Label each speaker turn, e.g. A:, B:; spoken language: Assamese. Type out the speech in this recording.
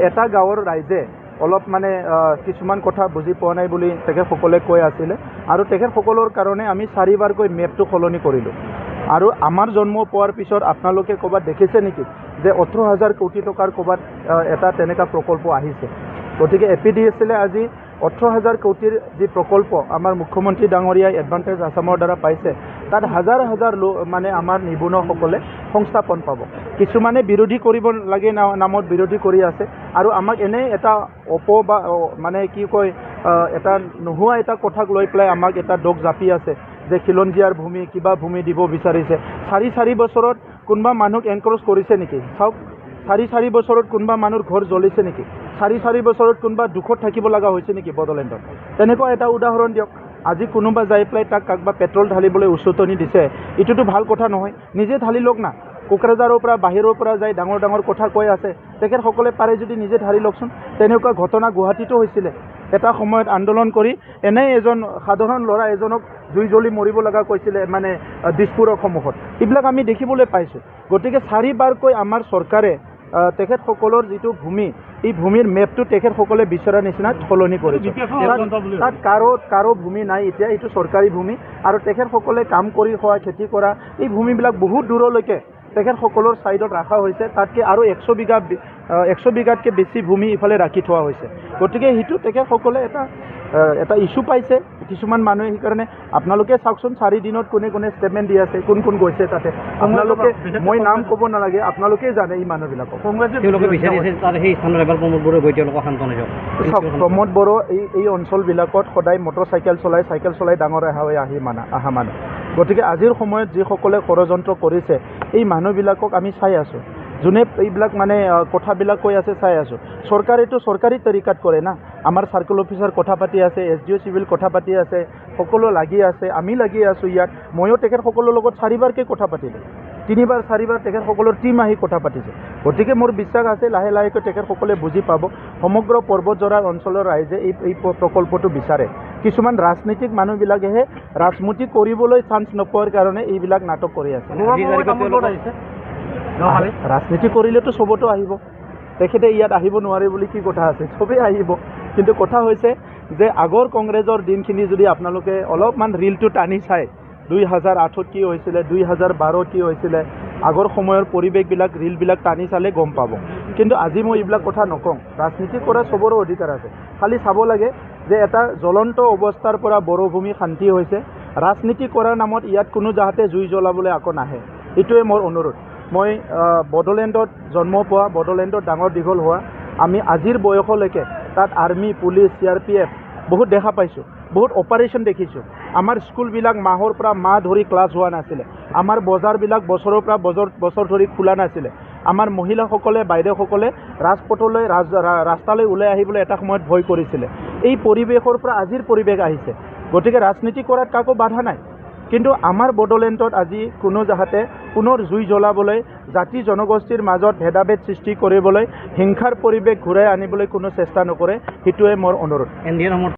A: এটা গাঁৱৰ ৰাইজে অলপ মানে কিছুমান কথা বুজি পোৱা নাই বুলি তেখেতসকলে কৈ আছিলে আৰু তেখেতসকলৰ কাৰণে আমি 4বাৰকৈ মেপটো সলনি কৰিলোঁ আৰু আমাৰ জন্ম পোৱাৰ পিছত আপোনালোকে ক'ৰবাত দেখিছে নেকি যে 18,000 কোটি টকাৰ ক'ৰবাত এটা তেনেকুৱা প্ৰকল্প আহিছে গতিকে APDSL আজি 18,000 কোটিৰ যি প্ৰকল্প আমাৰ মুখ্যমন্ত্ৰী ডাঙৰীয়াই এডভান্টেজ আসামৰ দ্বাৰা পাইছে তাত হাজাৰ হাজাৰ মানে আমাৰ নিবনুৱাসকলে সংস্থাপন পাব কিছুমানে বিৰোধী কৰিব লাগে নামত বিৰোধী কৰি আছে আৰু আমাক এনেই এটা মানে কি কয় এটা নোহোৱা এটা কথাক লৈ পেলাই আমাক এটা দোষ জাপি আছে যে খিলঞ্জীয়াৰ ভূমি কিবা ভূমি দিব বিচাৰিছে 4 বছৰত কোনোবা মানুহক এনক্ৰ'চ কৰিছে নেকি চাওক 4 বছৰত কোনোবা মানুহৰ ঘৰ জ্বলিছে নেকি 4 বছৰত কোনোবা দুখত থাকিব লগা হৈছে নেকি বড়োলেণ্ডত তেনেকুৱা এটা উদাহৰণ দিয়ক আজি কোনোবা যাই পেলাই তাক কাকবা পেট্ৰল ঢালিবলৈ উচতনি দিছে এইটোতো ভাল কথা নহয় নিজে ঢালি লওক না কোকৰাঝাৰৰ পৰা বাহিৰৰ পৰা যাই ডাঙৰ ডাঙৰ কথা কৈ আছে তেখেতসকলে পাৰে যদি নিজে ঢালি লওকচোন তেনেকুৱা ঘটনা গুৱাহাটীতো হৈছিলে এটা সময়ত আন্দোলন কৰি এনেই এজন সাধাৰণ ল'ৰা এজনক জুই জ্বলি মৰিব লগা কৈছিলে মানে দিছপুৰৰ সন্মুখত এইবিলাক আমি দেখিবলৈ পাইছোঁ গতিকে 4বাৰকৈ আমাৰ চৰকাৰে তেখেতসকলৰ যিটো ভূমি এই ভূমিৰ মেপটো তেখেতসকলে বিচৰা নিচিনা সলনি কৰিছে তাত কাৰো ভূমি নাই এতিয়া এইটো চৰকাৰী ভূমি আৰু তেখেতসকলে কাম কৰি খোৱা খেতি কৰা এই ভূমিবিলাক বহুত দূৰলৈকে তেখেতসকলৰ ছাইডত ৰখা হৈছে তাতকৈ আৰু 100 বিঘাতকৈ বেছি ভূমি ইফালে ৰাখি থোৱা হৈছে গতিকে সেইটো তেখেতসকলে এটা ইছ্যু পাইছে কিছুমান মানুহে সেইকাৰণে আপোনালোকে চাওকচোন 4 দিনত কোনে কোনে ষ্টেটমেণ্ট দি আছে কোন কোন গৈছে তাতে আপোনালোকে মই নাম ক'ব নালাগে আপোনালোকে জানে এই মানুহবিলাকক প্ৰমোদ বড়ো এই অঞ্চলবিলাকত সদায় মটৰচাইকেল চলাই ডাঙৰ অহা মানুহ গতিকে আজিৰ সময়ত যিসকলে ষড়যন্ত্ৰ কৰিছে এই মানুহবিলাকক আমি চাই আছোঁ যোনে এইবিলাক মানে কথাবিলাক কৈ আছে চাই আছোঁ চৰকাৰেতো চৰকাৰী তৰিকাত কৰে না আমাৰ চাৰ্কেল অফিচাৰ কথা পাতি আছে SDO চিভিল কথা পাতি আছে সকলো লাগি আছে আমি লাগি আছোঁ ইয়াত ময়ো তেখেতসকলৰ লগত 4বাৰকৈ কথা পাতিলোঁ 3-4বাৰ তেখেতসকলৰ টীম আহি কথা পাতিছে গতিকে মোৰ বিশ্বাস আছে লাহে লাহেকৈ তেখেতসকলে বুজি পাব সমগ্ৰ পৰ্বতজোৰাৰ অঞ্চলৰ ৰাইজে এই প্ৰকল্পটো বিচাৰে কিছুমান ৰাজনীতিক মানুহবিলাকেহে ৰাজনীতি কৰিবলৈ চান্স নোপোৱাৰ কাৰণে এইবিলাক নাটক কৰি আছে ৰাজনীতি কৰিলেতো চবতো আহিব তেখেতে ইয়াত আহিব নোৱাৰে বুলি কি কথা আছে চবেই আহিব কিন্তু কথা হৈছে যে আগৰ কংগ্ৰেছৰ দিনখিনি যদি আপোনালোকে অলপমান ৰিলটো টানি চায় 2008 কি হৈছিলে 2012 কি হৈছিলে আগৰ সময়ৰ পৰিৱেশবিলাক ৰিলবিলাক টানি চালে গম পাব কিন্তু আজি মই এইবিলাক কথা নকওঁ ৰাজনীতি কৰা চবৰো অধিকাৰ আছে খালি চাব লাগে যে এটা জ্বলন্ত অৱস্থাৰ পৰা বড়োভূমি শান্তি হৈছে ৰাজনীতি কৰাৰ নামত ইয়াত কোনো যাতে জুই জ্বলাবলৈ আকৌ নাহে এইটোৱে মোৰ অনুৰোধ মই বড়োলেণ্ডত জন্ম পোৱা বড়োলেণ্ডত ডাঙৰ দীঘল হোৱা আমি আজিৰ বয়সলৈকে তাত আৰ্মি পুলিচ CRPF বহুত দেখা পাইছোঁ বহুত অপাৰেশ্যন দেখিছোঁ আমাৰ স্কুলবিলাক মাহৰ পৰা মাহ ধৰি ক্লাছ হোৱা নাছিলে আমাৰ বজাৰবিলাক বছৰৰ পৰা বছৰ ধৰি খোলা নাছিলে আমাৰ মহিলাসকলে বাইদেউসকলে ৰাজপথলৈ ৰাস্তালৈ ওলাই আহিবলৈ এটা সময়ত ভয় কৰিছিলে এই পৰিৱেশৰ পৰা আজিৰ পৰিৱেশ আহিছে গতিকে ৰাজনীতি কৰাত কাকো বাধা নাই কিন্তু আমাৰ বড়োলেণ্ডত আজি কোনো যাতে পুনৰ জুই জ্বলাবলৈ জাতি জনগোষ্ঠীৰ মাজত ভেদাভেদ সৃষ্টি কৰিবলৈ হিংসাৰ পৰিৱেশ ঘূৰাই আনিবলৈ কোনো চেষ্টা নকৰে সেইটোৱে মোৰ অনুৰোধ